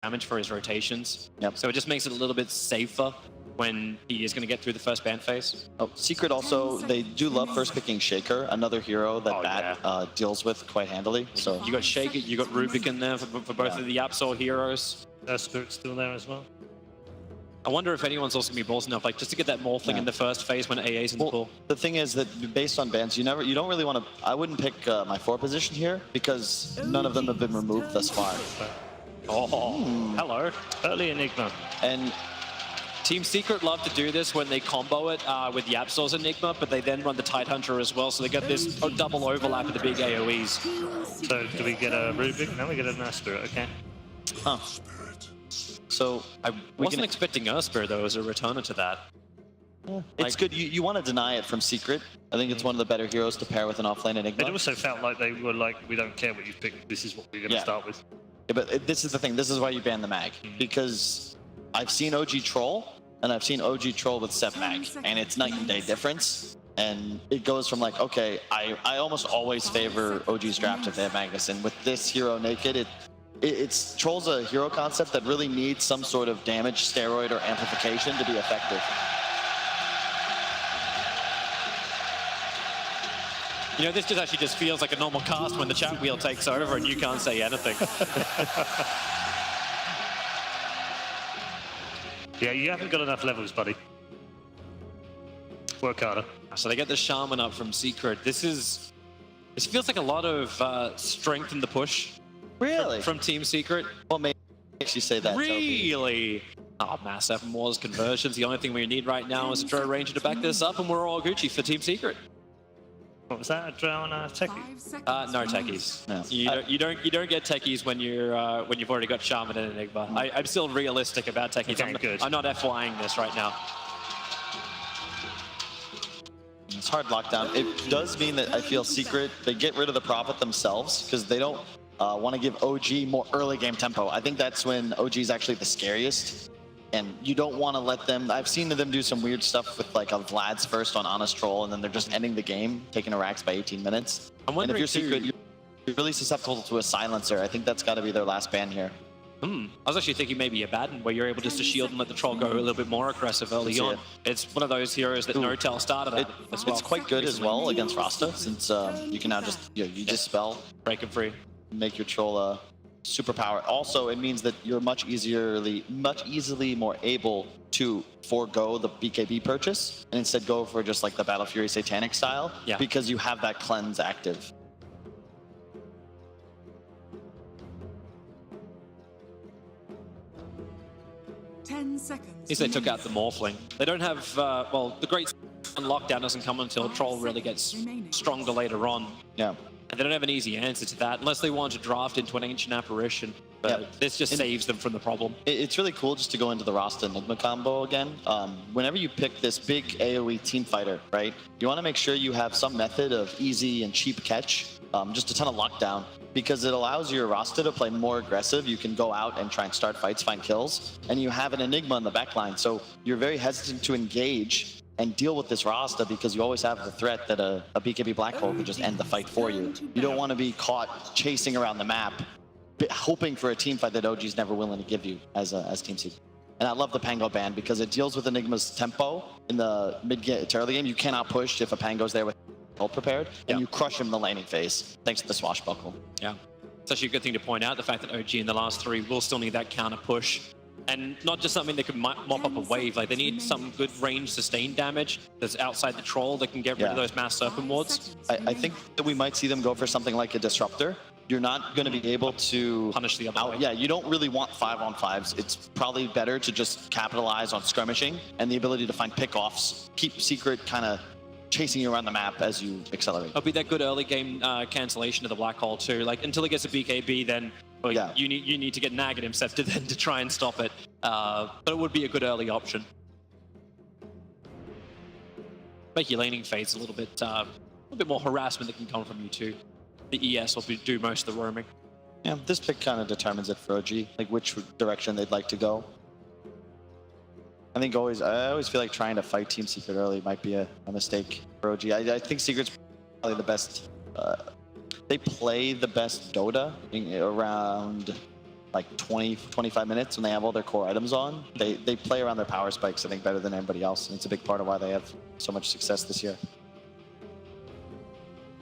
damage for his rotations. Yep. So it just makes it a little bit safer when he is going to get through the first ban phase. Oh, Secret also, they do love first picking Shaker, another hero that deals with quite handily. So You got Shaker, you got Rubik in there for both of the Absol heroes. Spirit's still there as well. I wonder if anyone's also going to be balls enough, like just to get that Morphling in the first phase when AA's in the pool. The thing is that based on bans, you don't really want to. I wouldn't pick my 4 position here because none of them have been removed thus far. Oh, hello. Early Enigma. And Team Secret love to do this when they combo it with the Absol's Enigma, but they then run the Tidehunter as well, so they get this double overlap of the big AoEs. So do we get a Rubik? No, we get an Spirit, okay. Huh. So I wasn't expecting Earthspirit though as a returner to that. It's good. You want to deny it from Secret. I think it's one of the better heroes to pair with an offlane Enigma. It also felt like they were like, we don't care what you pick, this is what we're going to start with. Yeah, but this is the thing. This is why you ban the mag. Because I've seen OG Troll, and I've seen OG Troll with Sep Mag, and it's night and day difference. And it goes from like, okay, I almost always favor OG's draft if they have Magnus, and with this hero naked, it's Troll's a hero concept that really needs some sort of damage, steroid, or amplification to be effective. You know, this just actually just feels like a normal cast when the chat wheel takes over and you can't say anything. Yeah, you haven't got enough levels, buddy. Work harder. So they get the Shaman up from Secret. This feels like a lot of strength in the push. Really? From Team Secret. What makes you say that, Really? Oh, Mass F Wars conversions. The only thing we need right now is a Drow Ranger to back this up, and we're all Gucci for Team Secret. What was that? A Drow and a Techie? No techies. No. You don't get techies when you've already got Shaman and Enigma. I'm still realistic about techies. Okay, I'm not FYing this right now. It's hard lockdown. It does mean that I feel Secret, they get rid of the Prophet themselves because they don't want to give OG more early game tempo. I think that's when OG is actually the scariest. And you don't want to let them. I've seen them do some weird stuff with like a Vlad's first on Honest Troll, and then they're just ending the game, taking a Rax by 18 minutes. And if you're Secret, you're really susceptible to a silencer. I think that's got to be their last ban here. I was actually thinking maybe a Baden, where you're able just to shield and let the Troll go a little bit more aggressive early on. It's one of those heroes that No-Tel started at as well. It's quite good as well against Rasta, since you can now just you dispel, break him free, make your Troll superpower. Also, it means that you're much easily more able to forego the BKB purchase and instead go for just like the Battle Fury Satanic style, because you have that cleanse active. Seconds. At least they took out the Morphling. They don't have, well, the Great Lockdown doesn't come until Troll really gets stronger later on. Yeah. And they don't have an easy answer to that, unless they want to draft into an Ancient Apparition. But this just saves them from the problem. It's really cool just to go into the Rasta Enigma combo again. Whenever you pick this big AoE team fighter, right, you want to make sure you have some method of easy and cheap catch, just a ton of lockdown, because it allows your Rasta to play more aggressive. You can go out and try and start fights, find kills, and you have an Enigma in the backline. So you're very hesitant to engage and deal with this Rasta because you always have the threat that a BKB Black Hole could just end the fight for you. You don't want to be caught chasing around the map, hoping for a team fight that OG's never willing to give you as Team Secret. And I love the Pango ban because it deals with Enigma's tempo in the mid-game to early game. You cannot push if a Pango's there with ult prepared, and you crush him in the laning phase thanks to the Swashbuckle. Yeah, it's actually a good thing to point out, the fact that OG in the last 3 will still need that counter push. And not just something that can mop up a wave, like they need some good range sustained damage that's outside the Troll that can get rid of those Mass Serpent wards. I think that we might see them go for something like a Disruptor. You're not going to be able to punish the other way. Yeah, you don't really want 5-on-5s. It's probably better to just capitalize on skirmishing and the ability to find pickoffs, keep Secret kind of chasing you around the map as you accelerate. It'll be that good early game cancellation of the Black Hole too. Like until it gets a BKB, then you need to get Nag at Incepted then to try and stop it. But it would be a good early option. Make your laning phase a little bit more harassment that can come from you too. The ES will do most of the roaming. Yeah, this pick kind of determines it for OG, like which direction they'd like to go. I always feel like trying to fight Team Secret early might be a mistake for OG. I think Secret's probably the best. They play the best Dota around like 20, 25 minutes when they have all their core items on. They play around their power spikes, I think, better than anybody else. And it's a big part of why they have so much success this year.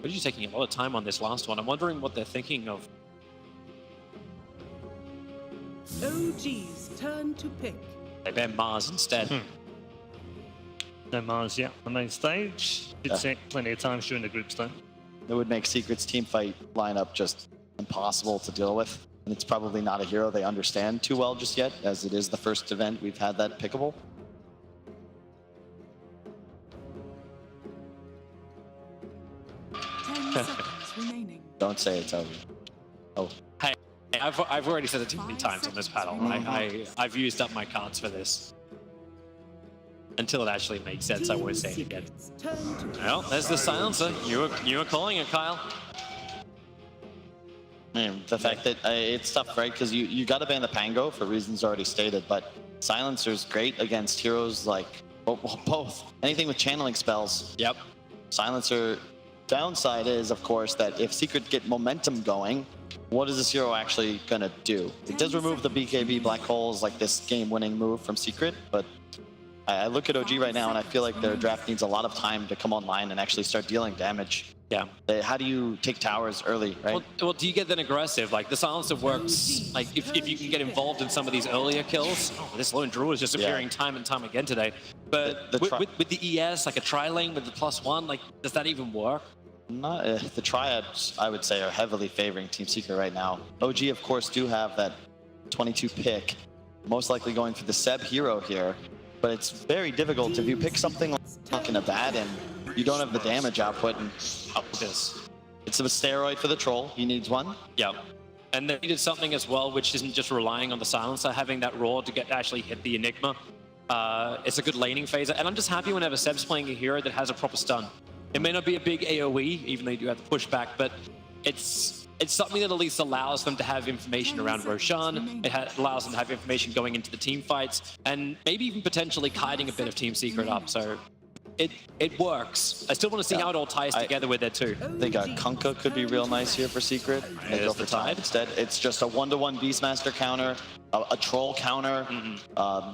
But you're taking a lot of time on this last one. I'm wondering what they're thinking of. OG's turn to pick. They ban Mars instead. No Mars yet. The main stage. Did see it plenty of times during the groups though. It would make Secret's team fight lineup just impossible to deal with. And it's probably not a hero they understand too well just yet, as it is the first event we've had that pickable. 10 seconds remaining. Don't say it's over. Oh, Hey, I've already said it too many times on this panel. I've used up my cards for this. Until it actually makes sense, I won't say it again. Turn to Well, there's the silencer. You were calling it, Kyle. man, the fact that it's tough, right? Because you got to ban the Pango for reasons already stated, but Silencer's great against heroes like both. Anything with channeling spells. Yep. Silencer downside is, of course, that if Secret get momentum going, what is this hero actually going to do? It does remove the BKB Black Holes, like this game-winning move from Secret, but I look at OG right now and I feel like their draft needs a lot of time to come online and actually start dealing damage. Yeah. How do you take towers early, right? Well, do you get then aggressive? Like, the silencer works, like, if you can get involved in some of these earlier kills. Oh, this Lone Druid is just appearing time and time again today. But with the ES, like a tri-lane with the +1, like, does that even work? Not the Triads, I would say, are heavily favoring Team Secret right now. OG, of course, do have that 22 pick, most likely going for the Seb hero here. But it's very difficult if you pick something like an Abaddon, you don't have the damage output, and it's a steroid for the troll. He needs one. Yeah. And they needed something as well, which isn't just relying on the silencer, having that roar to actually hit the Enigma. It's a good laning phase, and I'm just happy whenever Seb's playing a hero that has a proper stun. It may not be a big AoE, even though you do have to push back, but it's something that at least allows them to have information around Roshan. It allows them to have information going into the team fights, and maybe even potentially kiting a bit of Team Secret up. So it works. I still want to see how it all ties together with it too. I think Kunkka could be real nice here for Secret. They go for Tide instead. It's just a 1-to-1 Beastmaster counter, a Troll counter.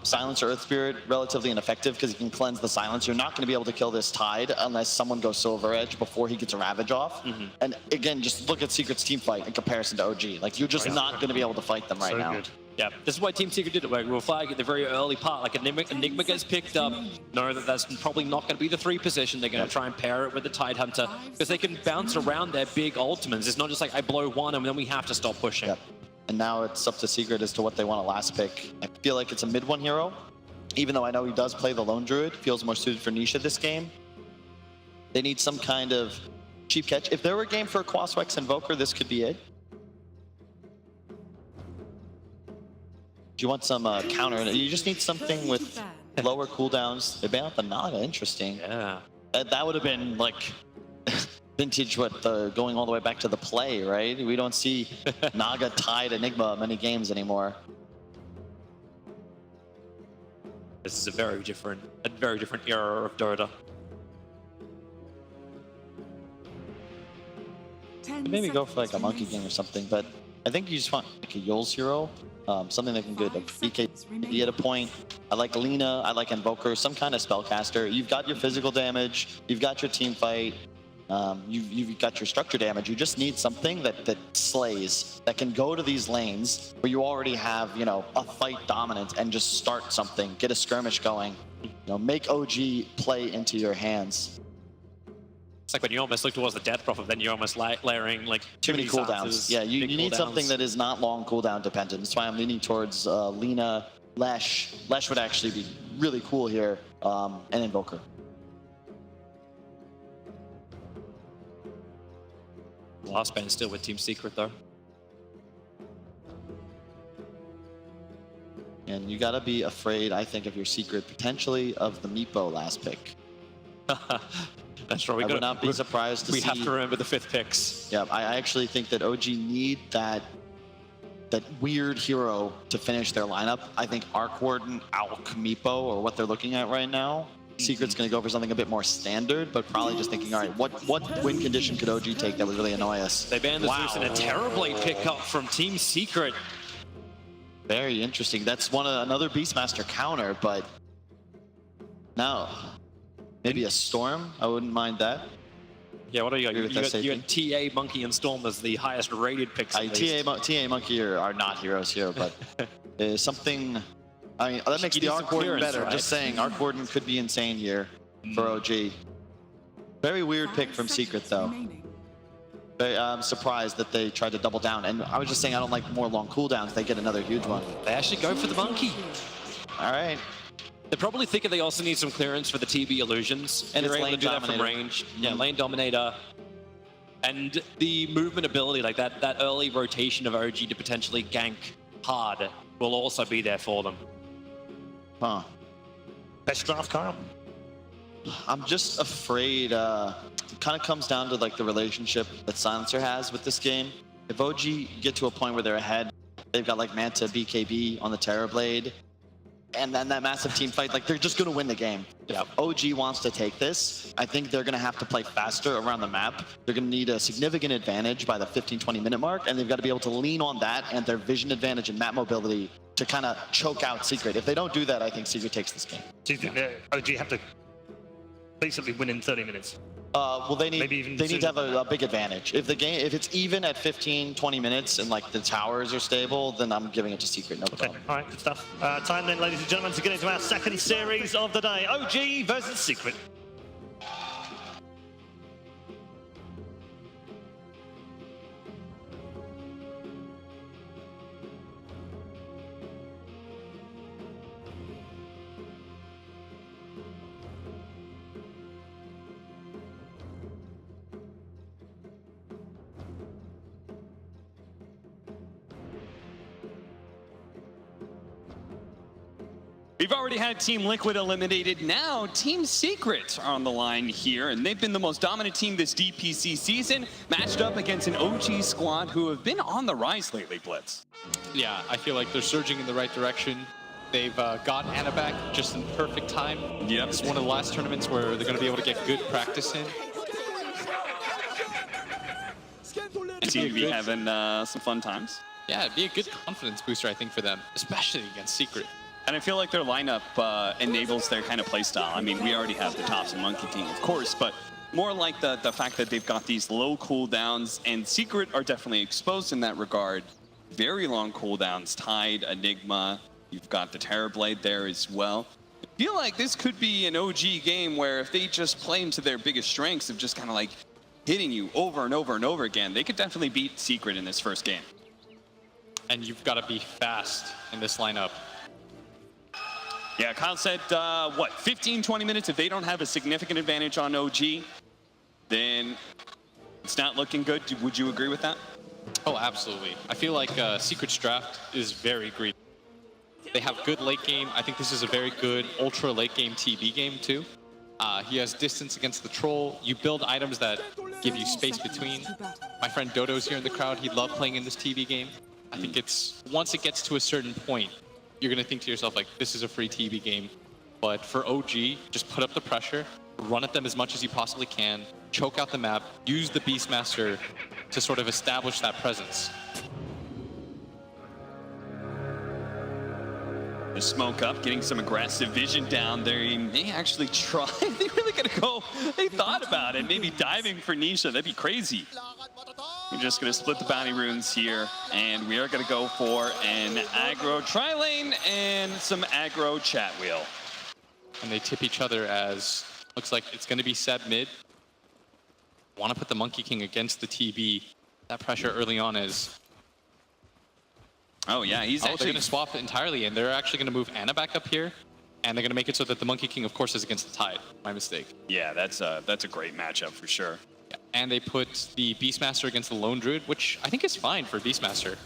Silencer Earth Spirit, relatively ineffective because you can cleanse the silence. You're not going to be able to kill this Tide unless someone goes Silver Edge before he gets a Ravage off. And again, just look at Secret's team fight in comparison to OG. Like, you're just not going to be able to fight them right now. Good. Yeah, this is why Team Secret did it. We'll flag at the very early part. Like, Enigma gets picked up. Know that that's probably not going to be the 3 position. They're going to try and pair it with the Tide Hunter because they can bounce around their big ultimates. It's not just like I blow one and then we have to stop pushing. Yep. And now it's up to Secret as to what they want to last pick. I feel like it's a mid-1 hero, even though I know he does play the Lone Druid. Feels more suited for Nisha this game. They need some kind of cheap catch. If there were a game for a Quaswex Invoker, this could be it. Do you want some counter? You just need something with lower cooldowns. They ban out the Naga. Interesting. Yeah. That would have been like vintage, going all the way back to the play, right? We don't see Naga Tide Enigma many games anymore. This is a very different era of Dota. Maybe go for like a monkey game or something, but I think you just want like a Yul's hero. Something that can get a BKB at a point. I like Lina, I like Invoker, some kind of spellcaster. You've got your physical damage, you've got your team fight, you've got your structure damage. You just need something that slays, that can go to these lanes where you already have, you know, a fight dominant and just start something, get a skirmish going. You know, make OG play into your hands. It's like when you almost look towards the Death Prophet, then you're almost layering like too many cooldowns. Yeah, you need something that is not long cooldown dependent. That's why I'm leaning towards Lina, Lesh. Lesh would actually be really cool here, and Invoker. Last band still with Team Secret though. And you gotta be afraid, I think, of your Secret, potentially of the Meepo last pick. That's right. I would not be surprised to see. We have to remember the 5th picks. Yeah, I actually think that OG need that weird hero to finish their lineup. I think Arc Warden, Alk, Meepo, or what they're looking at right now. Secret's going to go for something a bit more standard, but probably just thinking, all right, what win condition could OG take that would really annoy us? They banned the Zeus in a terribly pick up from Team Secret. Very interesting. That's another Beastmaster counter, but no. Maybe a Storm? I wouldn't mind that. Yeah, what do you got? Agree with that You got TA, Monkey, and Storm as the highest rated picks. TA Monkey are not heroes here, but something... I mean, that makes the Arc Warden better. Right? Just saying, Arc Warden could be insane here for OG. Very weird pick from Secret, though. I'm surprised that they tried to double down. And I was just saying I don't like more long cooldowns. They get another huge one. They actually go for the Monkey. All right. They're probably thinking they also need some clearance for the TB illusions. And they're able to do that from range. Yeah, lane dominator. And the movement ability, like that early rotation of OG to potentially gank hard will also be there for them. Huh. Best draft, Kyle? I'm just afraid it kind of comes down to like the relationship that Silencer has with this game. If OG get to a point where they're ahead, they've got like Manta, BKB on the Terrorblade, and then that massive team fight, like they're just going to win the game. If OG wants to take this, I think they're going to have to play faster around the map. They're going to need a significant advantage by the 15-20 minute mark, and they've got to be able to lean on that and their vision advantage and map mobility to kind of choke out Secret. If they don't do that, I think Secret takes this game. Do you think that OG have to basically win in 30 minutes? Well, they need to have a big advantage. If it's even at 15-20 minutes and like the towers are stable, then I'm giving it to Secret. No problem. All right, good stuff. Time then, ladies and gentlemen, to get into our second series of the day: OG versus Secret. We've already had Team Liquid eliminated. Now Team Secret are on the line here, and they've been the most dominant team this DPC season, matched up against an OG squad who have been on the rise lately, Blitz. Yeah, I feel like they're surging in the right direction. They've got Anna back just in perfect time. Yep. It's one of the last tournaments where they're going to be able to get good practice in. They seem to be having some fun times. Yeah, it'd be a good confidence booster, I think, for them, especially against Secret. And I feel like their lineup enables their kind of playstyle. I mean, we already have the Tops and Monkey King, of course, but more like the fact that they've got these low cooldowns, and Secret are definitely exposed in that regard. Very long cooldowns, Tide, Enigma, you've got the Terrorblade there as well. I feel like this could be an OG game where if they just play into their biggest strengths of just kind of like hitting you over and over and over again, they could definitely beat Secret in this first game. And you've got to be fast in this lineup. Yeah, Kyle said, what, 15, 20 minutes? If they don't have a significant advantage on OG, then it's not looking good. Would you agree with that? Oh, absolutely. I feel like Secret's draft is very greedy. They have good late game. I think this is a very good ultra late game TB game too. He has distance against the troll. You build items that give you space between. My friend Dodo's here in the crowd. He'd love playing in this TB game. I think it's, once it gets to a certain point, you're going to think to yourself, like, this is a free TB game. But for OG, just put up the pressure, run at them as much as you possibly can, choke out the map, use the Beastmaster to sort of establish that presence. The smoke up, getting some aggressive vision down there. He may actually try. They really going to go, they thought about it, maybe diving for Nisha. That'd be crazy. We're just going to split the bounty runes here, and we are going to go for an aggro tri-lane and some aggro chat wheel. And they tip each other as, looks like it's going to be Seb mid. Want to put the Monkey King against the TB. That pressure early on is... Oh yeah, he's they're actually going to swap entirely, and they're actually going to move Anna back up here, and they're going to make it so that the Monkey King, of course, is against the Tide. My mistake. Yeah, that's a great matchup for sure. Yeah. And they put the Beastmaster against the Lone Druid, which I think is fine for Beastmaster.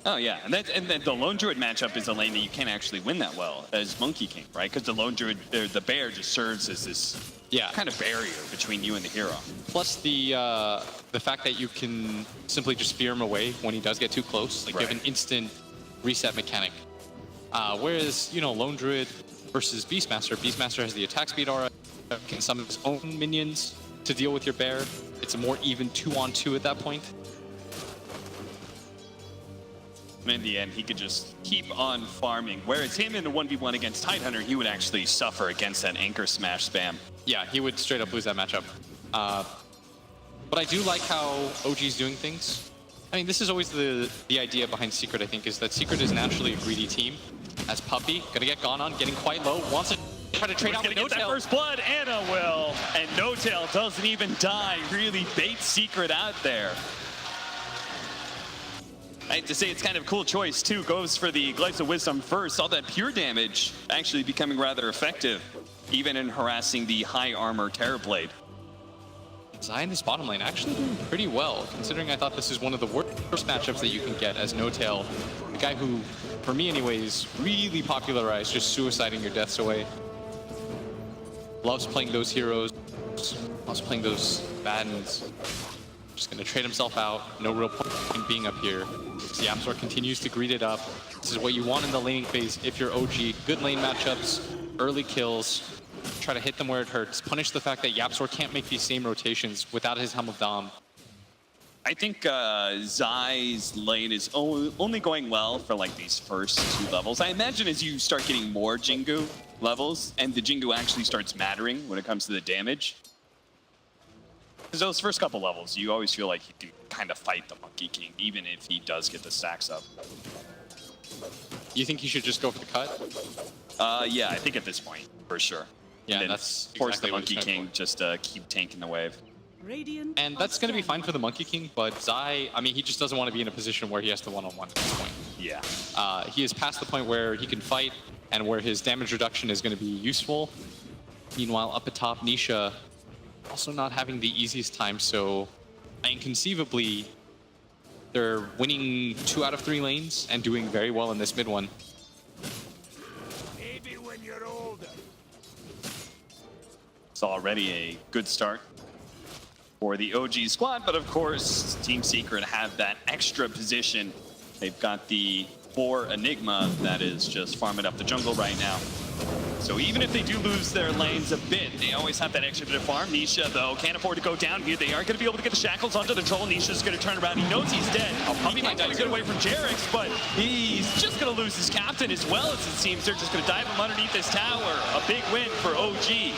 Oh yeah, and then the Lone Druid matchup is a lane that you can't actually win that well as Monkey King, right? Because the Lone Druid, the bear just serves as this kind of barrier between you and the hero. Plus the fact that you can simply just fear him away when he does get too close, like you have an instant reset mechanic. Whereas, you know, Lone Druid versus Beastmaster, Beastmaster has the attack speed aura, can summon his own minions to deal with your bear. It's a more even 2-on-2 at that point. And in the end, he could just keep on farming. Whereas him in the 1v1 against Tidehunter, he would actually suffer against that anchor smash spam. Yeah, he would straight up lose that matchup. But I do like how OG's doing things. I mean, this is always the idea behind Secret, I think, is that Secret is naturally a greedy team. As Puppey, gonna get gone on, getting quite low, wants to try to trade out with Get that No-Tail. first blood, Anna will. And No-Tail doesn't even die, really baits Secret out there. I have to say, it's kind of a cool choice, too. Goes for the Glyphs of Wisdom first. All that pure damage actually becoming rather effective, even in harassing the high armor Terrorblade. Zai in this bottom lane actually doing pretty well, considering I thought this is one of the worst matchups that you can get as No-Tail. The guy who, for me anyways, really popularized just suiciding your deaths away. Loves playing those heroes, loves playing those Baddens. Just gonna trade himself out, no real point in being up here. The YapzOr continues to greet it up. This is what you want in the laning phase if you're OG. Good lane matchups, early kills. Try to hit them where it hurts. Punish the fact that YapzOr can't make these same rotations without his Helm of Dom. I think Zai's lane is only going well for like these first 2 levels. I imagine as you start getting more Jingu levels and the Jingu actually starts mattering when it comes to the damage. Because those first couple levels, you always feel like you can kind of fight the Monkey King, even if he does get the stacks up. You think he should just go for the cut? Yeah, I think at this point, for sure. Yeah, and then that's force exactly the what Monkey he's going King for. just keep tanking the wave. Radiant And that's going to be fine for the Monkey King, but Zai, I mean, he just doesn't want to be in a position where he has to one-on-one at this point. Yeah. He is past the point where he can fight and where his damage reduction is going to be useful. Meanwhile, up atop, Nisha also not having the easiest time, so inconceivably, they're winning 2 out of 3 lanes and doing very well in this mid one. Maybe when you're older. It's already a good start for the OG squad, but of course, Team Secret have that extra position. They've got the 4 Enigma that is just farming up the jungle right now. So even if they do lose their lanes a bit, they always have that extra bit of farm. Nisha, though, can't afford to go down here. They aren't going to be able to get the shackles onto the troll. Nisha's going to turn around. He knows he's dead. Puppey might get a good away from Jerix, but he's just going to lose his captain as well, as it seems. They're just going to dive him underneath this tower. A big win for OG.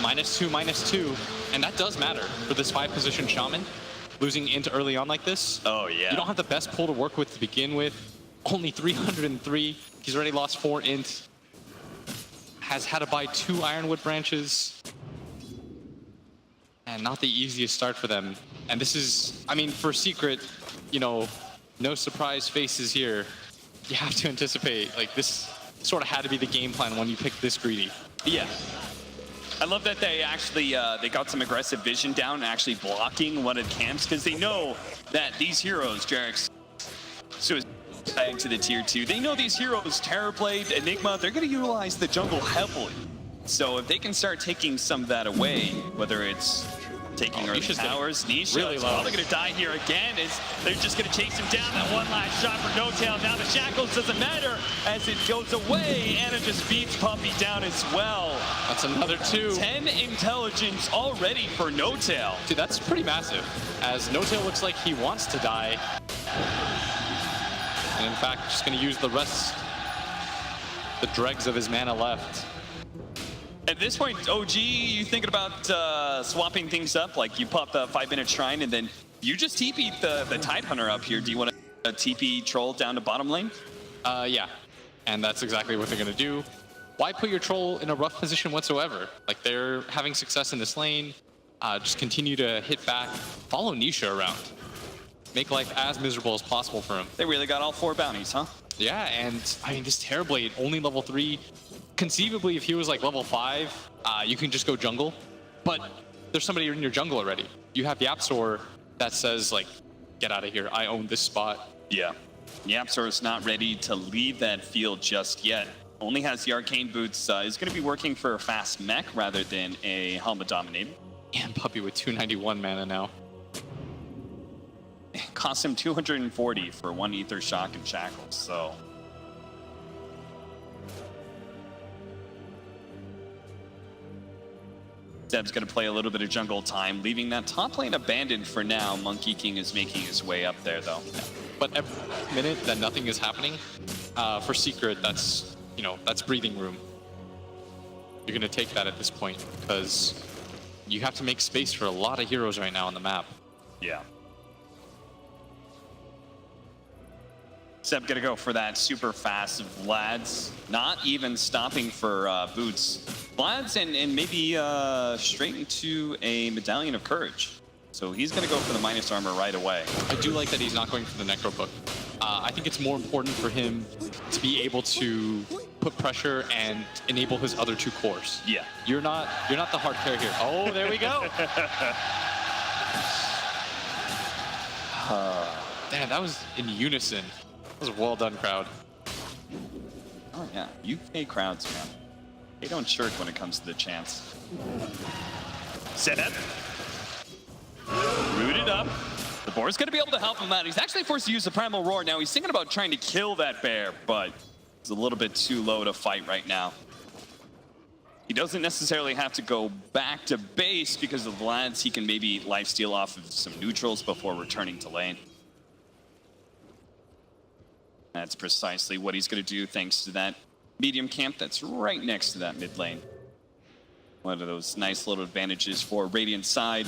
-2, and that does matter for this 5-position Shaman. Losing into early on like this, Oh, yeah. you don't have the best pull to work with to begin with. Only 303. He's already lost 4 int. Has had to buy 2 Ironwood branches. And not the easiest start for them. And this is, I mean, for Secret, you know, no surprise faces here. You have to anticipate, like, this sort of had to be the game plan when you pick this greedy. Yeah. I love that they actually they got some aggressive vision down and actually blocking one of the camps, because they know that these heroes, Jerix, suicide to the tier 2, they know these heroes, Terrorblade, Enigma, they're going to utilize the jungle heavily. So if they can start taking some of that away, whether it's taking early Nisha's towers, Nisha really is low. probably going to die here again. They're just going to chase him down. That one last shot for No-Tail. Now the shackles doesn't matter as it goes away. Anna just beats Puppey down as well. That's another 2. 10 intelligence already for No-Tail. Dude, that's pretty massive, as No-Tail looks like he wants to die. And in fact, just going to use the rest, the dregs of his mana left. At this point, OG, you thinking about swapping things up? Like you pop the 5-minute shrine and then you just TP the Tidehunter up here. Do you want to TP troll down to bottom lane? Yeah, and that's exactly what they're going to do. Why put your troll in a rough position whatsoever? Like, they're having success in this lane. Just continue to hit back. Follow Nisha around. Make life as miserable as possible for him. They really got all 4 bounties, huh? Yeah, and I mean, this Terrorblade, only level 3. Conceivably, if he was like level 5, you can just go jungle. But there's somebody in your jungle already. You have YapzOr that says, like, get out of here. I own this spot. Yeah. YapzOr is not ready to leave that field just yet. Only has the arcane boots. Is going to be working for a fast mech rather than a Helm of Dominating. And Puppey with 291 mana now. It costs him 240 for 1 Ether Shock and Shackles, so... Zeb's going to play a little bit of jungle time, leaving that top lane abandoned for now. Monkey King is making his way up there, though. But every minute that nothing is happening, for Secret, that's, you know, that's breathing room. You're gonna take that at this point because you have to make space for a lot of heroes right now on the map. Yeah. Seb gonna go for that super fast Vlad's, not even stopping for boots. Vlad's and maybe straight into a Medallion of Courage. So he's gonna go for the minus armor right away. I do like that he's not going for the Necro Book. I think it's more important for him to be able to put pressure and enable his other two cores. Yeah. You're not the hard carry here. Oh, there we go. Damn, that was in unison. That was well done, crowd. Oh yeah, UK crowds, man. They don't shirk when it comes to the chance. Set up. Rooted up. The boar's gonna be able to help him out. He's actually forced to use the Primal Roar. Now he's thinking about trying to kill that bear, but it's a little bit too low to fight right now. He doesn't necessarily have to go back to base because of Vlad's. He can maybe lifesteal off of some neutrals before returning to lane. That's precisely what he's going to do thanks to that medium camp that's right next to that mid lane. One of those nice little advantages for Radiant's side.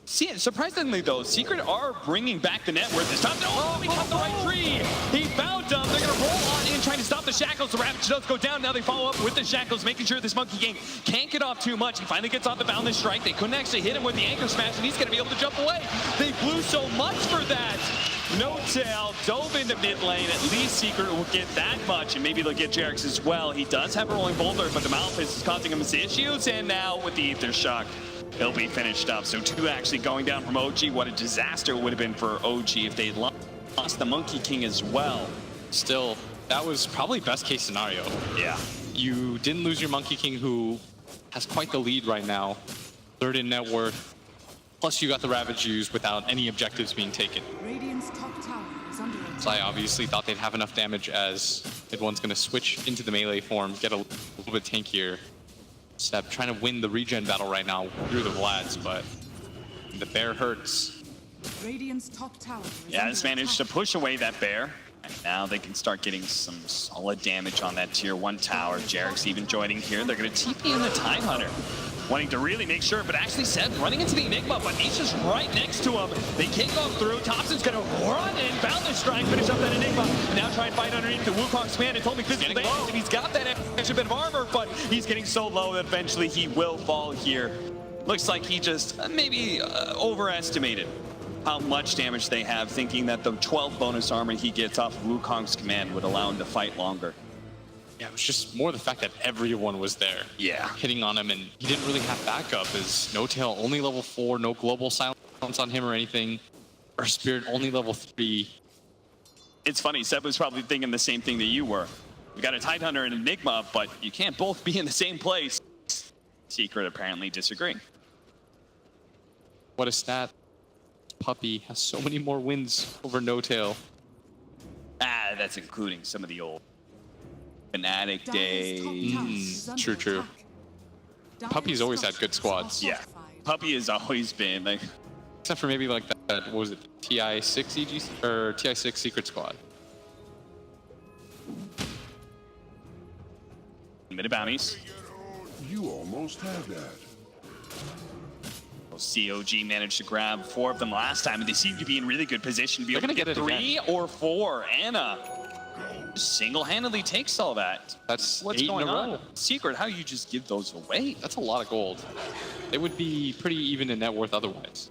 See, surprisingly though, Secret are bringing back the net worth this time. Oh, he cut the right tree. He found them. They're going to roll on in, trying to stop the shackles. The Ravage does go down. Now they follow up with the shackles, making sure this Monkey King can't get off too much. He finally gets off the Boundless Strike. They couldn't actually hit him with the Anchor Smash, and he's going to be able to jump away. They blew so much for that. No tail, dove into mid lane. At least Secret will get that much, and maybe they'll get Jarex as well. He does have a Rolling Boulder, but the Malphite is causing him some issues, and now with the Ether Shock, he'll be finished up. So 2 actually going down from OG. What a disaster it would have been for OG if they'd lost the Monkey King as well. Still, that was probably best case scenario. Yeah. You didn't lose your Monkey King, who has quite the lead right now. 3rd in net worth. Plus you got the Ravage used without any objectives being taken. Radiant's top tower is under attack. So I obviously thought they'd have enough damage as Mid-One's going to switch into the melee form, get a little bit tankier. Seb trying to win the regen battle right now through the Vlads, but the bear hurts. Radiant's top tower is Yeah, under it's managed to attack. push away that bear. And now they can start getting some solid damage on that tier 1 tower. Jarek's even joining here. They're going to TP in the Tidehunter, wanting to really make sure, but actually Seb running into the Enigma, but he's just right next to him. They can't go through. Thompson's going to run in, Boundless Strike, finish up that Enigma, and now try and fight underneath the Wukong's command. It's only physical damage, and he's got that extra bit of armor, but he's getting so low that eventually he will fall here. Looks like he just maybe overestimated how much damage they have, thinking that the 12 bonus armor he gets off of Wukong's command would allow him to fight longer. Yeah, it was just more the fact that everyone was there. Yeah. Hitting on him, and he didn't really have backup. As No Tail only level 4, no global silence on him or anything. Or Spirit only level 3. It's funny, Seb was probably thinking the same thing that you were. You got a Tidehunter and Enigma, but you can't both be in the same place. Secret apparently disagreeing. What a stat. Puppey has so many more wins over No Tail. Ah, that's including some of the old Fnatic Dire's top days. tower is under true. attack. Dire's Puppey's always had good structures squads. are Yeah, fortified. Puppey has always been like, Except for maybe like that what was it, TI6 EG or TI6 Secret Squad. mid bounties. You almost had that. COG managed to grab 4 of them last time, and they seem to be in really good position to be They're able to gonna get get it 3 or 4. Anna single-handedly takes all that. That's What's 8 in going a on? row. Secret, how you just give those away? That's a lot of gold. It would be pretty even in net worth otherwise.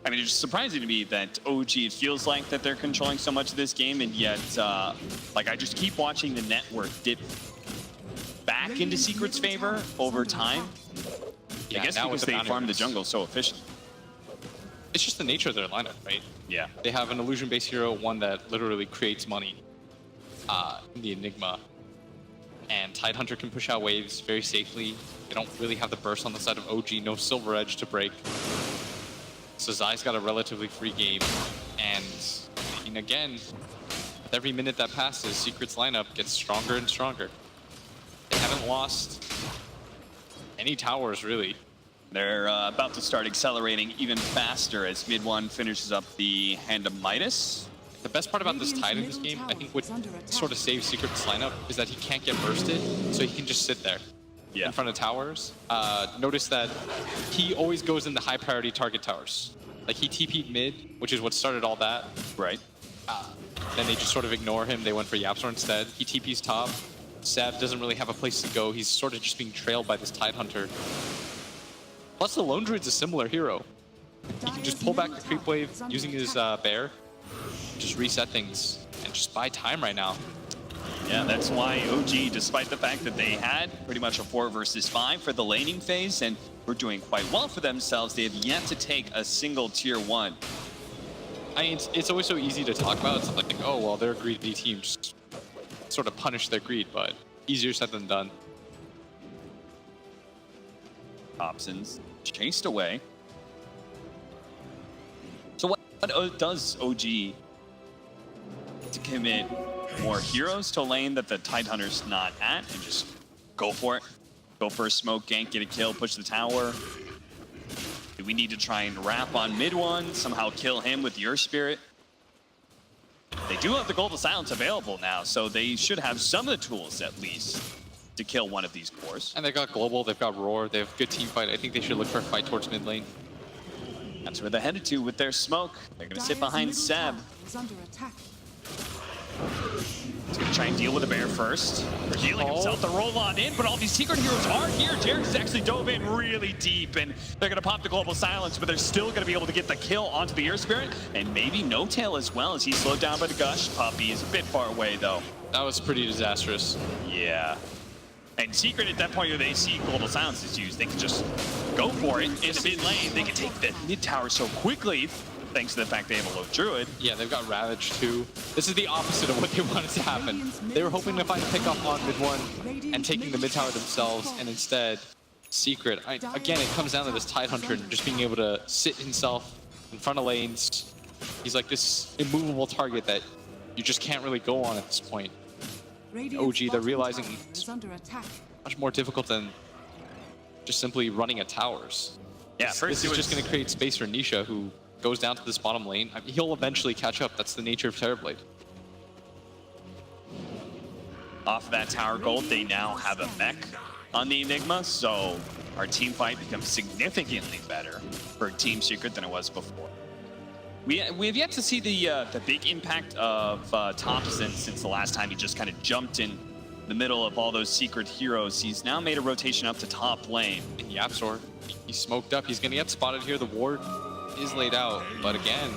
I mean, it's surprising to me that OG, it feels like that they're controlling so much of this game, and yet, like, I just keep watching the network dip back into Secret's favor over time. Yeah, I guess now because with the they bounty farm the runes. jungle so efficient. It's just the nature of their lineup, right? Yeah. They have an illusion-based hero, one that literally creates money in the Enigma. And Tidehunter can push out waves very safely. They don't really have the burst on the side of OG, no Silver Edge to break. So Zai's got a relatively free game. And again, with every minute that passes, Secret's lineup gets stronger and stronger. They haven't lost any towers, really. They're about to start accelerating even faster as mid one finishes up the Hand of Midas. The best part about this Tide in this game, I think what sort of saves Secret's lineup is that he can't get bursted, so he can just sit there in front of towers. Notice that he always goes in the high priority target towers. Like he TP'd mid, which is what started all that. Right. Then they just sort of ignore him. They went for Yapzor instead. He TP's top. Seb doesn't really have a place to go. He's sort of just being trailed by this Tide Hunter. Plus the Lone Druid's a similar hero. He can just pull back the creep wave using his bear, just reset things, and just buy time right now. Yeah, that's why OG, despite the fact that they had pretty much a 4 versus 5 for the laning phase and were doing quite well for themselves, they have yet to take a single tier 1. I mean, it's always so easy to talk about. It's like, oh, well, they're a greedy team. Just sort of punish their greed, but easier said than done. Thompson's chased away. So what does OG to commit more heroes to a lane that the Tidehunter's not at and just go for it? Go for a smoke gank, get a kill, push the tower. Do we need to try and wrap on mid one, somehow kill him with your spirit? They do have the Golden Silence available now, so they should have some of the tools at least to kill one of these cores. And they've got Global, they've got Roar, they have good team fight. I think they should look for a fight towards mid lane. That's where they're headed to with their smoke. They're going to sit behind Seb. Is under attack. He's going to try and deal with the bear first. For healing himself to roll on in, but all these secret heroes are here. Jarek's actually dove in really deep, and they're going to pop the Global Silence, but they're still going to be able to get the kill onto the Ear Spirit, and maybe No Tail as well, as he's slowed down by the Gush. Puppy is a bit far away, though. That was pretty disastrous. Yeah. And Secret at that point where they see Global Silence is used, they can just go for it in the mid lane. They can take the mid tower so quickly, thanks to the fact they have a low Druid. Yeah, they've got Ravage too. This is the opposite of what they wanted to happen. They were hoping to find a pickup on mid one and taking the mid tower themselves, and instead, Secret. Again, it comes down to this Tide Hunter just being able to sit himself in front of lanes. He's like this immovable target that you just can't really go on at this point. OG, they're realizing it's much more difficult than just simply running at towers. Yeah, this is just going to create space for Nisha, who goes down to this bottom lane. I mean, he'll eventually catch up. That's the nature of Terrorblade. Off of that tower gold, they now have a mech on the Enigma, so our team fight becomes significantly better for Team Secret than it was before. We have yet to see the big impact of Thompson since the last time he just kind of jumped in the middle of all those secret heroes. He's now made a rotation up to top lane. And Yapzor, he's smoked up. He's going to get spotted here. The ward is laid out, but again,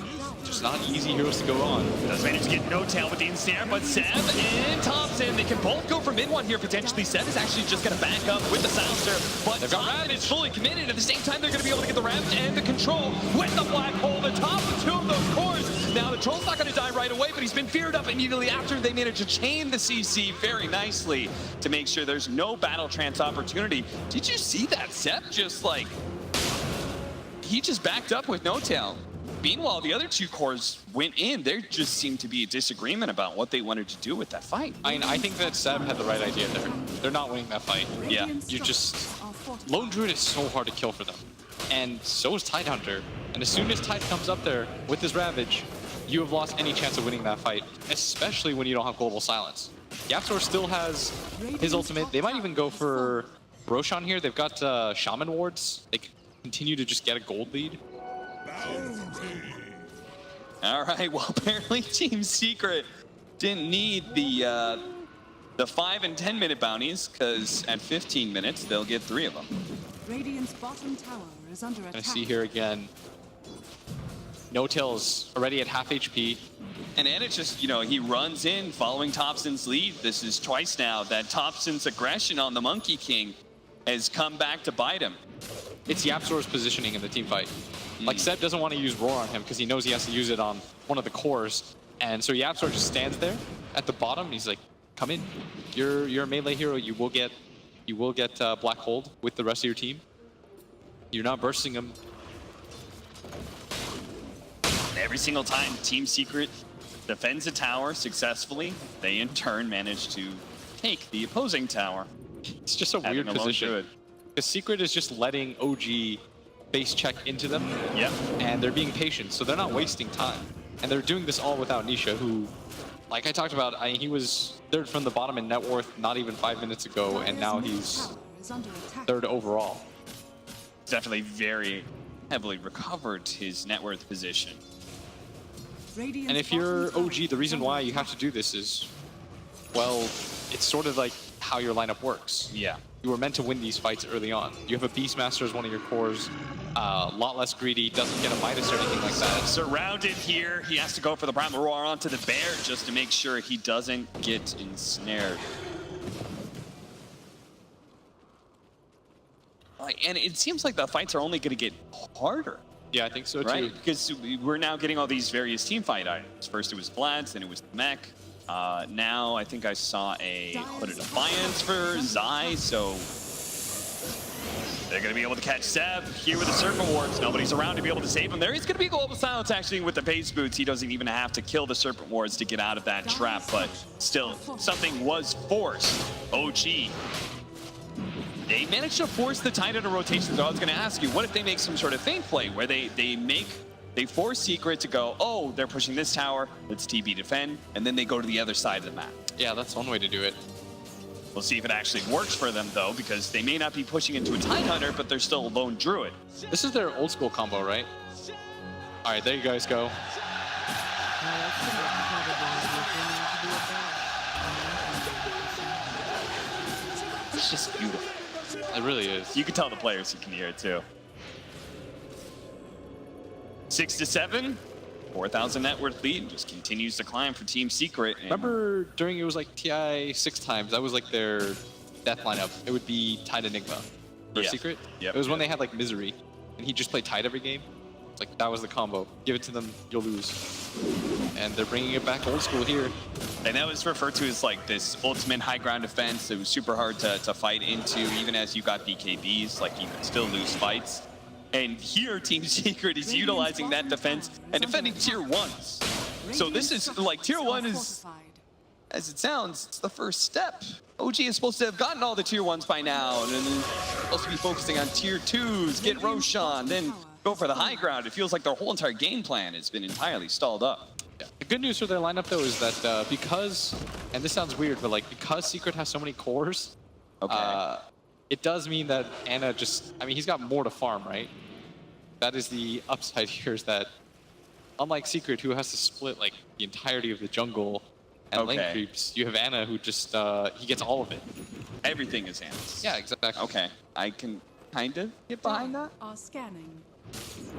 just not easy heroes to go on. Does manage to get No Tail with the ensnare, but Seb and Thompson, they can both go for mid one here potentially. Seb is actually just going to back up with the Silencer, but Thompson is fully committed. At the same time, they're going to be able to get the Ravage and the control with the Black Hole, the top of two of those cores. Now the Troll's not going to die right away, but he's been feared up immediately after they managed to chain the CC very nicely to make sure there's no battle trance opportunity. Did you see that? Seb just like, he just backed up with No Tail. Meanwhile, the other two cores went in. There just seemed to be a disagreement about what they wanted to do with that fight. I mean, I think that Seb had the right idea there. They're not winning that fight. Yeah. You just... Lone Druid is so hard to kill for them. And so is Tidehunter. And as soon as Tide comes up there with his Ravage, you have lost any chance of winning that fight, especially when you don't have Global Silence. Yapzor still has his ultimate. They might even go for Roshan here. They've got Shaman wards. They can continue to just get a gold lead. All right, well, apparently Team Secret didn't need the 5 and 10 minute bounties, because at 15 minutes, they'll get 3 of them. Radiant's bottom tower is under attack. I see here again, No Tail's already at half HP. And it's just, you know, he runs in following Thompson's lead. This is twice now that Thompson's aggression on the Monkey King has come back to bite him. It's Yapzor's positioning in the team fight. Like, Seb doesn't want to use Roar on him because he knows he has to use it on one of the cores. And so Yapzor just stands there at the bottom. And he's like, come in. You're a melee hero. You will get Black Hold with the rest of your team. You're not bursting him. Every single time Team Secret defends a tower successfully, they in turn manage to take the opposing tower. It's just a weird position. Because Secret is just letting OG base check into them. Yep. And they're being patient, so they're not wasting time. And they're doing this all without Nisha, who, like I talked about, he was third from the bottom in net worth not even 5 minutes ago, and now he's third overall. Definitely very heavily recovered his net worth position. And if you're OG, the reason why you have to do this is, well, it's sort of like how your lineup works. Yeah. You were meant to win these fights early on. You have a Beastmaster as one of your cores, a lot less greedy, doesn't get a Midas or anything like that. Surrounded here, he has to go for the Primal Roar onto the Bear just to make sure he doesn't get ensnared. And it seems like the fights are only going to get harder. Yeah, I think so too. Right? Because we're now getting all these various team fight items. First it was Vlad's, then it was the mech. Now I think I saw a Hood of Defiance for Zai, so they're going to be able to catch Seb here with the Serpent Wards. Nobody's around to be able to save him. There is going to be Global Silence actually with the base boots. He doesn't even have to kill the Serpent Wards to get out of that trap, but still, something was forced. OG. They managed to force the Titan into rotation, so I was going to ask you, what if they make some sort of feint play where they force Secret to go, oh, they're pushing this tower, let's TB defend, and then they go to the other side of the map. Yeah, that's one way to do it. We'll see if it actually works for them, though, because they may not be pushing into a Tide Hunter, but they're still a lone Druid. This is their old school combo, right? All right, there you guys go. It's just beautiful. It really is. You can tell the players you can hear it, too. 6-7. 4,000 net worth lead just continues to climb for Team Secret. Remember during it was like TI 6 times, that was like their death lineup. It would be Tide Enigma for Secret. Yep. It was when they had like Misery, and he just played Tide every game. It's like that was the combo. Give it to them, you'll lose. And they're bringing it back old school here. And that was referred to as like this ultimate high ground defense. It was super hard to fight into, even as you got BKBs, like you could still lose fights. And here, Team Secret is utilizing that defense and defending tier 1s. So this is like tier 1 is, as it sounds, it's the first step. OG is supposed to have gotten all the tier 1s by now, and then supposed to be focusing on tier 2s, get Roshan, then go for the high ground. It feels like their whole entire game plan has been entirely stalled up. Yeah. The good news for their lineup though is that because, and this sounds weird, but like because Secret has so many cores, it does mean that Ana just, I mean, he's got more to farm, right? That is the upside here, is that unlike Secret, who has to split like the entirety of the jungle and lane creeps, you have Ana who just, he gets all of it. Everything is Ana's. Yeah, exactly. Okay, I can kind of get behind that. Are scanning.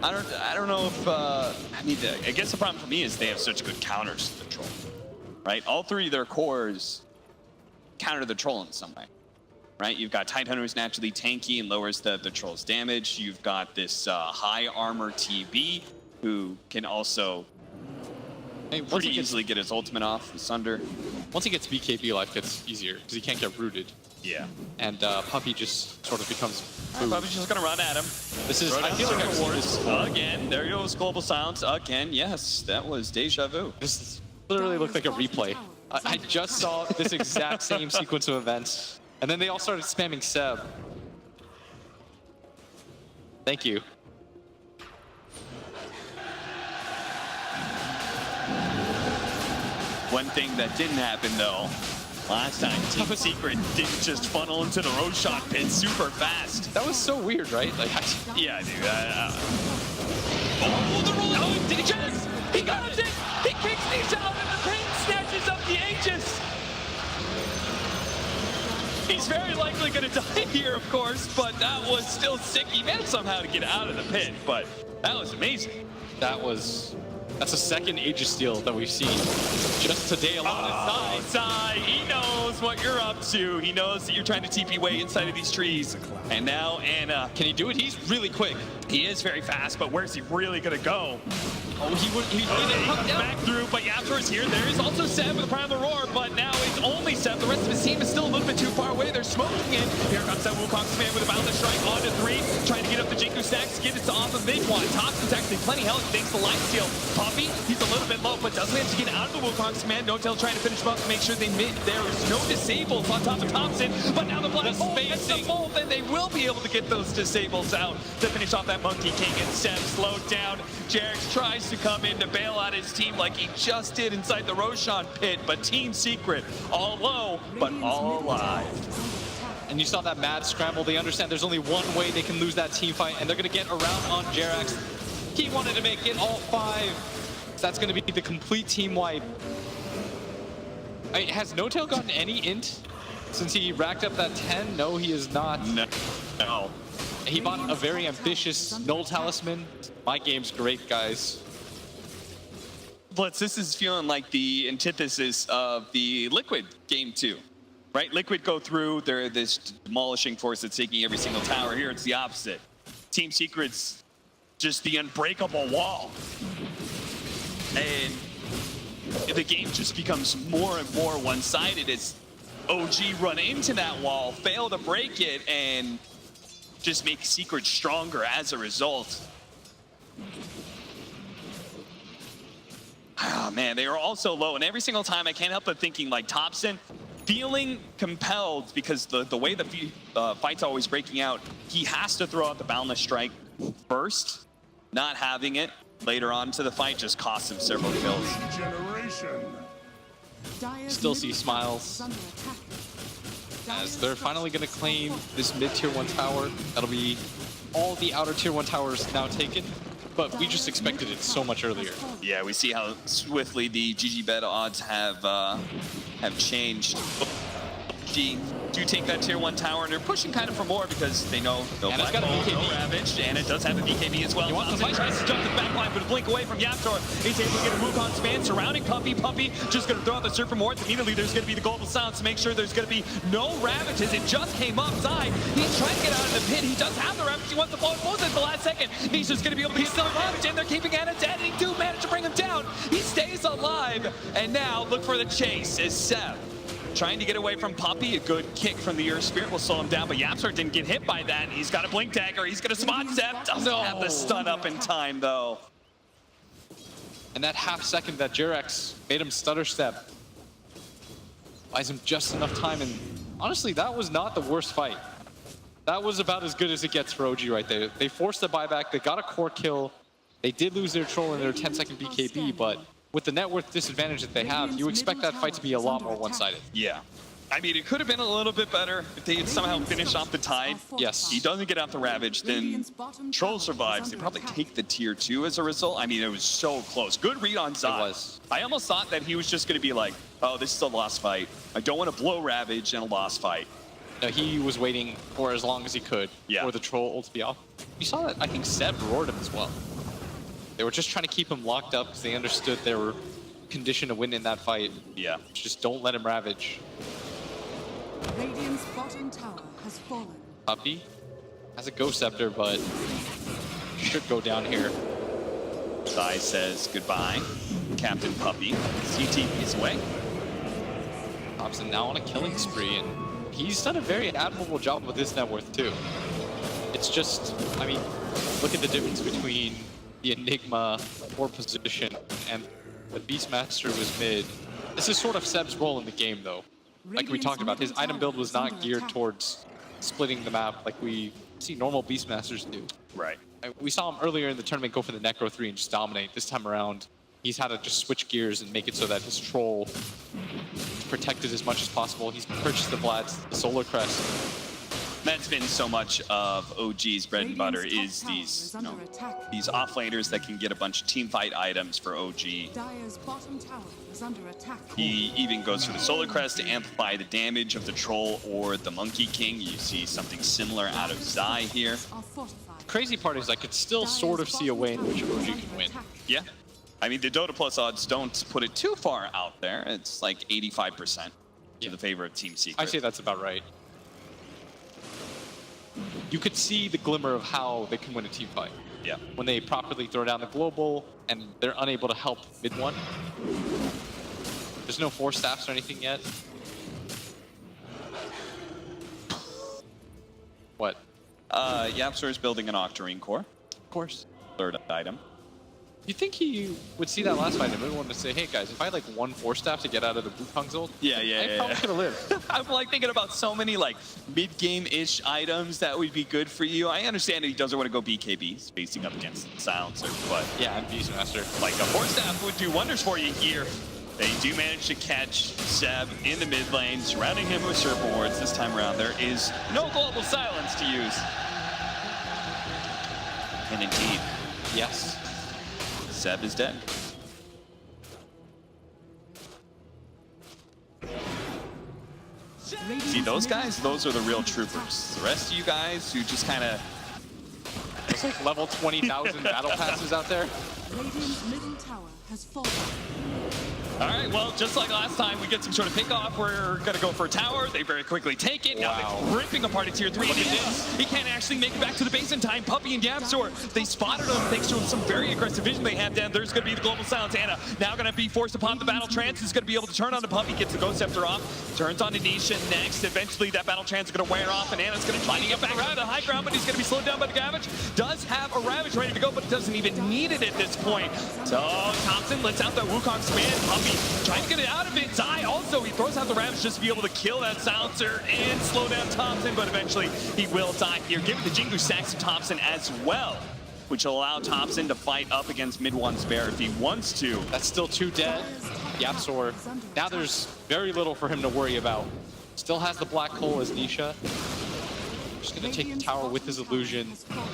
I don't know if, I guess the problem for me is they have such good counters to the troll, right? All three of their cores counter the troll in some way. Right, you've got Tidehunter who's naturally tanky and lowers the troll's damage. You've got this high armor TB who can also pretty easily get his ultimate off with Sunder. Once he gets BKB, life gets easier because he can't get rooted. Yeah. And Puppy just sort of becomes Puppy's just gonna run at him. This is, I feel like I've seen this again. There goes Global Silence again. Yes, that was deja vu. This literally looked like a replay. I just saw this exact same sequence of events. And then they all started spamming Seb. Thank you. One thing that didn't happen though, last time Team Secret didn't just funnel into the Roshan pit super fast. That was so weird, right? Like, yeah, dude. Oh, the roll! Oh, did he chase? He got it! He kicks these out and the pin snatches up the Aegis. He's very likely going to die here, of course, but that was still sick. He managed somehow to get out of the pit, but that was amazing. That's a second Aegis steal that we've seen just today alone. Sai, he knows what you're up to. He knows that you're trying to TP way inside of these trees. And now Ana, can he do it? He's really quick. He is very fast, but where's he really going to go? Oh, he comes back through, but Yaptor is here. There is also Seb with the Primal Roar, but now it's only Seb. The rest of his team is still a little bit too far away. There's smoking in. Here comes that Wukong's man with a boundless strike on to 3, trying to get up the Jinku stacks, get it off of Mingwan. Thompson's actually plenty healthy thanks to life steal. Poppy, he's a little bit low, but does manage to get out of the Wukong's command. No-Tail trying to finish him up to make sure there is no disables on top of Thompson, but now the Black Hole gets the full, then they will be able to get those disables out to finish off that Monkey King. And Seb slowed down. Jarex tries to come in to bail out his team like he just did inside the Roshan pit, but Team Secret all low, but all alive. And you saw that mad scramble. They understand there's only one way they can lose that team fight, and they're going to get around on Jarex. He wanted to make it all 5. That's going to be the complete team wipe. Has No-Tail gotten any int since he racked up that 10? No, he is not. No. He bought a very ambitious Null Talisman. My game's great, guys. Blitz, this is feeling like the antithesis of the Liquid game 2. Right? Liquid go through, they're this demolishing force that's taking every single tower. Here it's the opposite. Team Secret's just the unbreakable wall. And the game just becomes more and more one-sided as OG run into that wall, fail to break it, and just make Secret stronger as a result. Oh man, they are all so low, and every single time I can't help but thinking like Thompson, feeling compelled because the way the fight's always breaking out, he has to throw out the Boundless Strike first. Not having it later on to the fight just costs him several kills. Still see smiles as they're finally going to claim this mid-tier 1 tower. That'll be all the outer tier 1 towers now taken, but we just expected it so much earlier. Yeah, we see how swiftly the GG bet odds have changed. G do take that tier 1 tower, and they're pushing kind of for more because they know no Black Hole, no Ravage, and it does have a BKB as well. He wants to tries to jump the backline, but a blink away from Yaptor. He's able to get a Wukong's man surrounding Puppy. Puppy just going to throw out the Surfer Morts. Immediately there's going to be the Global Silence to make sure there's going to be no Ravages. It just came upside. He's trying to get out of the pit. He does have the Ravage. He wants to blow it both at the last second. He's just going to be able to get the Ravage, and they're keeping Anna dead, and he do manage to bring him down. He stays alive, and now look for the chase is Seb. Trying to get away from Poppy, a good kick from the Earth Spirit will slow him down, but Yapstar didn't get hit by that. He's got a Blink Dagger, he's gonna spot Seb, doesn't have the stun up in time though. And that half second that Jarex made him stutter step buys him just enough time, and honestly, that was not the worst fight. That was about as good as it gets for OG right there. They forced the buyback, they got a core kill, they did lose their troll in their 10-second BKB, but with the net worth disadvantage that they have, you expect that fight to be a lot more one-sided. Yeah. I mean, it could have been a little bit better if they had somehow finished off the tide. Yes. He doesn't get out the Ravage, then Troll survives. They probably take the tier 2 as a result. I mean, it was so close. Good read on Zai. It was. I almost thought that he was just going to be like, oh, this is a lost fight. I don't want to blow Ravage in a lost fight. No, he was waiting for as long as he could for the Troll ult to be off. You saw that, I think Seb roared him as well. They were just trying to keep him locked up because they understood they were conditioned to win in that fight. Yeah. Just don't let him Ravage. Radiant's bottom tower has fallen. Puppy has a Ghost Scepter, but should go down here. Zai says goodbye. Captain Puppy. CT is away. Thompson now on a killing spree, and he's done a very admirable job with his net worth too. It's just, I mean, look at the difference between the Enigma or position and the Beastmaster was mid. This is sort of Seb's role in the game though. Like we talked about, his item build was not geared towards splitting the map like we see normal Beastmasters do. Right. We saw him earlier in the tournament go for the Necro 3 and just dominate. This time around, he's had to just switch gears and make it so that his troll is protected as much as possible. He's purchased the Vlads, the Solar Crest. That's been so much of OG's bread and butter is these, you know, these offlaners that can get a bunch of team fight items for OG. Dire's bottom tower is under attack. He even goes for the Solar Crest to amplify the damage of the Troll or the Monkey King. You see something similar out of Zai here. Crazy part is I could still sort of see a way in which OG can win. Yeah. I mean, the Dota Plus odds don't put it too far out there. It's like 85% to the favor of Team Secret. I say that's about right. You could see the glimmer of how they can win a team fight. Yeah. When they properly throw down the global and they're unable to help mid one. There's no 4 staffs or anything yet. Yapsor is building an Octarine core. Of course. Third item. You think he would see that last fight and really want to say, hey guys, if I had like one 4-staff to get out of the Wukong's ult, I probably could have lived. I'm like thinking about so many like mid-game-ish items that would be good for you. I understand that he doesn't want to go BKB, facing up against the Silencer, but Yeah, and Beastmaster. like a 4-staff would do wonders for you here. They do manage to catch Seb in the mid lane, surrounding him with Serpent Wards. This time around, there is no global silence to use. And indeed, Yes. Seb is dead. See, those guys, those are the real troopers. The rest of you guys who just kind of... There's like level 20,000 battle passes out there. Radiant's middle tower has fallen. All right, well, just like last time, we get some sort of pick-off. We're going to go for a tower. They very quickly take it. Now they're ripping apart a tier 3. He can't actually make it back to the base in time. Puppey and Yapsor, they spotted him thanks to some very aggressive vision they have down. There's going to be the global silence. Anna now going to be forced upon the battle trance. Is going to be able to turn on the Puppey, gets the Ghost Scepter off, turns on to Nisha next. Eventually, that battle trance is going to wear off, and Anna's going to try to get back to the high ground, but he's going to be slowed down by the Ravage. Does have a Ravage ready to go, but doesn't even need it at this point. So Thompson lets out that Wukong command. Puppey trying to get it out of it. Zai also, he throws out the Ravage just to be able to kill that Silencer and slow down Thompson, but eventually he will die here. Give it the Jingu stacks to Thompson as well, which will allow Thompson to fight up against mid 1 Spare if he wants to. That's still 2 dead. Yapsor. Now there's very little for him to worry about. Still has the black hole as Nisha. Just gonna take the tower with his illusion.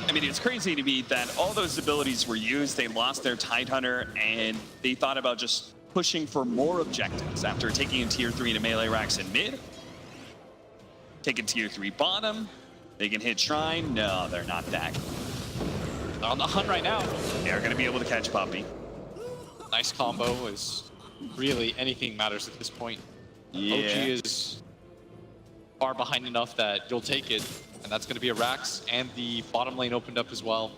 I mean, it's crazy to me that all those abilities were used. They lost their Tidehunter, and they thought about just pushing for more objectives after taking in tier 3 to melee racks in mid. Taking tier 3 bottom. They can hit Shrine. No, they're not that. They're on the hunt right now. They're going to be able to catch Puppey. Nice combo is really anything matters at this point. Yeah. OG is far behind enough that you'll take it, and that's going to be a Rax, and the bottom lane opened up as well.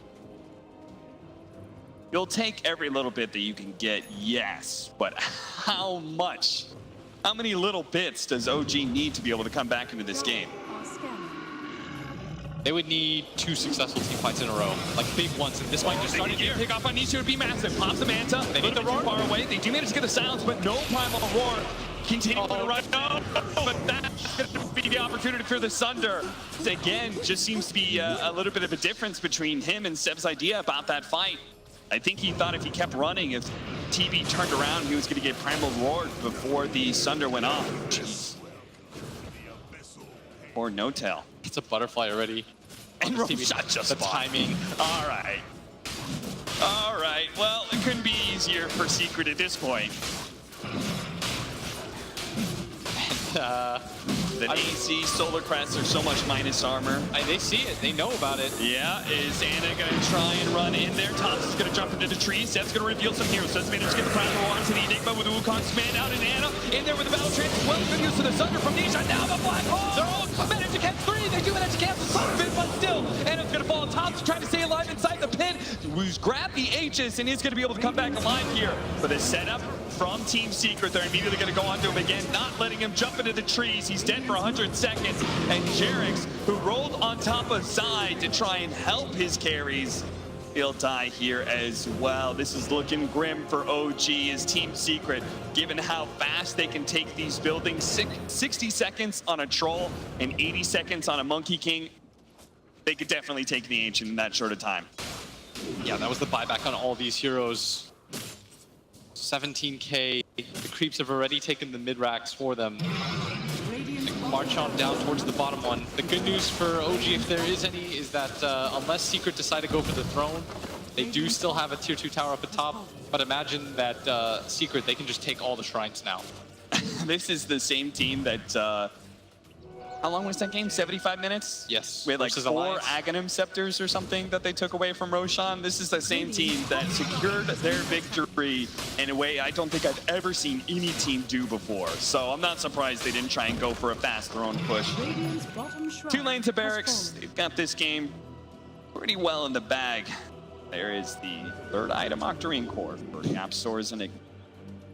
You'll take every little bit that you can get, yes, but how much? How many little bits does OG need to be able to come back into this game? They would need 2 successful team fights in a row, like big ones, and this might just start here. Pick off on Nisha would be massive. Pops the Manta. They need the roar far away. They do manage to get the silence, but no primal roar. Continue to run. No, but that's going to be the opportunity for the Sunder. Again, just seems to be a little bit of a difference between him and Seb's idea about that fight. I think he thought if he kept running, if TV turned around, he was going to get primal roared before the Sunder went off. Jeez. Or no tail. It's a butterfly already. And shot just the spot. timing. All right. All right. Well, it couldn't be easier for Secret at this point. The AC Solar Crests are so much minus armor. They see it. They know about it. Yeah, is Anna going to try and run in there? Thompson's going to jump into the trees. Seb's going to reveal some heroes. Doesn't manage to get the Primal Arms and Enigma with the Wukong's command out, and Anna in there with the Battle Trance as well. Good use of the Sunder from Nisha. Now the Black Hole. They're all managed to catch 3. They do manage to cancel some of it, but still, Anna's going to fall. Thompson trying to stay alive inside the pit. Who's grabbed the Aegis and is going to be able to come back alive here. But the setup from Team Secret, they're immediately going to go onto him again, not letting him jump into the trees. He's dead for 100 seconds. And Jerix, who rolled on top of Zai to try and help his carries, he'll die here as well. This is looking grim for OG as Team Secret, given how fast they can take these buildings. 60 seconds on a Troll and 80 seconds on a Monkey King. They could definitely take the Ancient in that short of time. Yeah, that was the buyback on all these heroes. 17k. The creeps have already taken the mid racks for them. March on down towards the bottom one. The good news for OG, if there is any, is that unless Secret decide to go for the throne, they do still have a tier 2 tower up at top. But imagine that Secret, they can just take all the shrines now. This is the same team that, how long was that game? 75 minutes? Yes. We had like 4 Alliance. Aghanim Scepters or something that they took away from Roshan. This is the same team that secured their victory in a way I don't think I've ever seen any team do before. So I'm not surprised they didn't try and go for a fast throne push. 2 lanes of barracks. They've got this game pretty well in the bag. There is the 3rd item, Octarine Core for Yapsor's Enigma.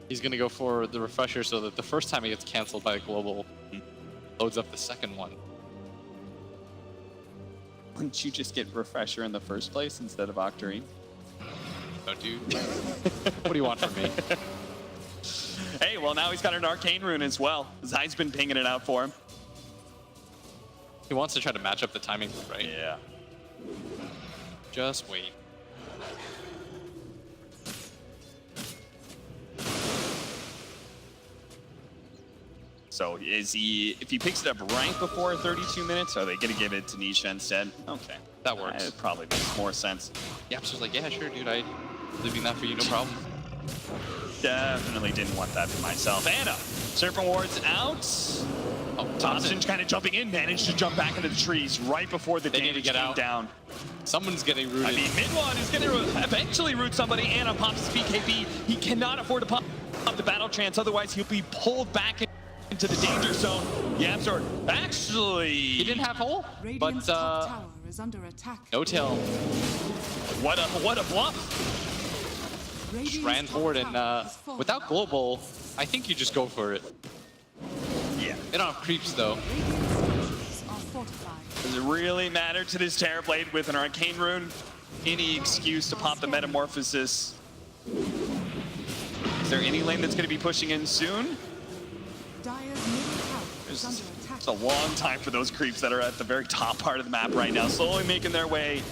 He's going to go for the refresher so that the first time he gets canceled by a global, loads up the second one. Wouldn't you just get Refresher in the first place instead of Octarine? Oh, dude. What do you want from me? Hey, well, now he's got an Arcane Rune as well. Zai's been pinging it out for him. He wants to try to match up the timing, right? Yeah. Just wait. So is he, if he picks it up right before 32 minutes, are they going to give it to Nisha instead? Okay. That works. It probably makes more sense. Yaps was like, yeah, sure, dude. I'm leaving that for you, no problem. Definitely didn't want that for myself. Anna, Serpent Ward's out. Oh, Thompson kind of jumping in, managed to jump back into the trees right before the They need to damage get came out. down. Someone's getting rooted. I mean, Midwan is going to eventually root somebody. Anna pops his BKB. He cannot afford to pop the battle trance, otherwise he'll be pulled back into the danger zone. Yamsor actually... He didn't have hole, Radiant's but top tower is under attack. no tail. What a bluff. Radiant's Ran top forward and tower has fallen. without global, I think you just go for it. Yeah. They don't have creeps though. Radiant structures are fortified. Does it really matter to this Terrorblade with an Arcane Rune? Any excuse to pop the Metamorphosis? Is there any lane that's going to be pushing in soon? Dire's middle tower is under attack. It's a long time for those creeps that are at the very top part of the map right now, slowly making their way.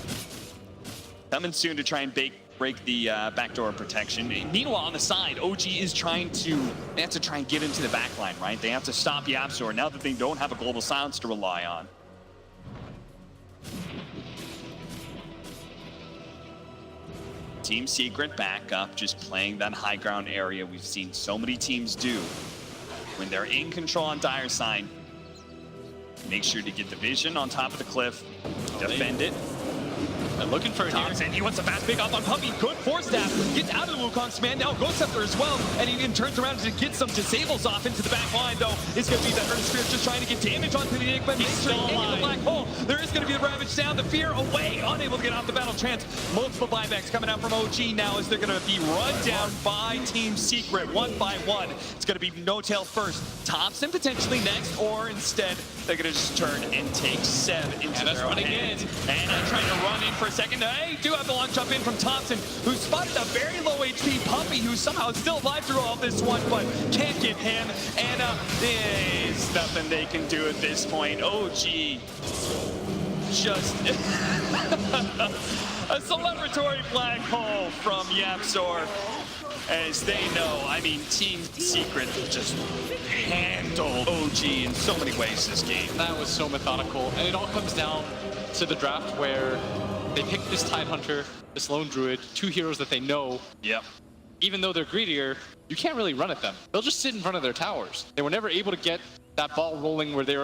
Coming soon to try and break the backdoor protection. Meanwhile, on the side, OG is trying to, they have to try and get into the backline, right? They have to stop Yapzor now that they don't have a global silence to rely on. Team Secret back up, just playing that high ground area we've seen so many teams do. When they're in control on Dire side, make sure to get the vision on top of the cliff, defend it. They're looking for it here. Thompson, he wants a fast pick off on Puppy. Good force stab. Gets out of the Wukong's command. Now Ghost Scepter as well. And he then turns around to get some disables off into the back line, though. It's going to be the Earth Spirit just trying to get damage onto the Enigma. Make sure he can't get the black hole. There is going to be the Ravage down. The Fear away. Unable to get off the battle trance. Multiple buybacks coming out from OG now as they're going to be run down by Team Secret one by one. It's going to be No Tail first. Thompson potentially next, or instead they're going to just turn and take Seb into their own hands. And I'm trying to run in for a second. Hey, do have the long jump in from Thompson, who spotted a very low HP Puppy, who's somehow still alive through all this one, but can't get him. And there's nothing they can do at this point. OG just a celebratory black hole from Yapzor. As they know, I mean, Team Secret just handled OG in so many ways this game. That was so methodical. And it all comes down to the draft where they pick this Tidehunter, this Lone Druid, two heroes that they know. Yep. Even though they're greedier, you can't really run at them. They'll just sit in front of their towers. They were never able to get that ball rolling where they were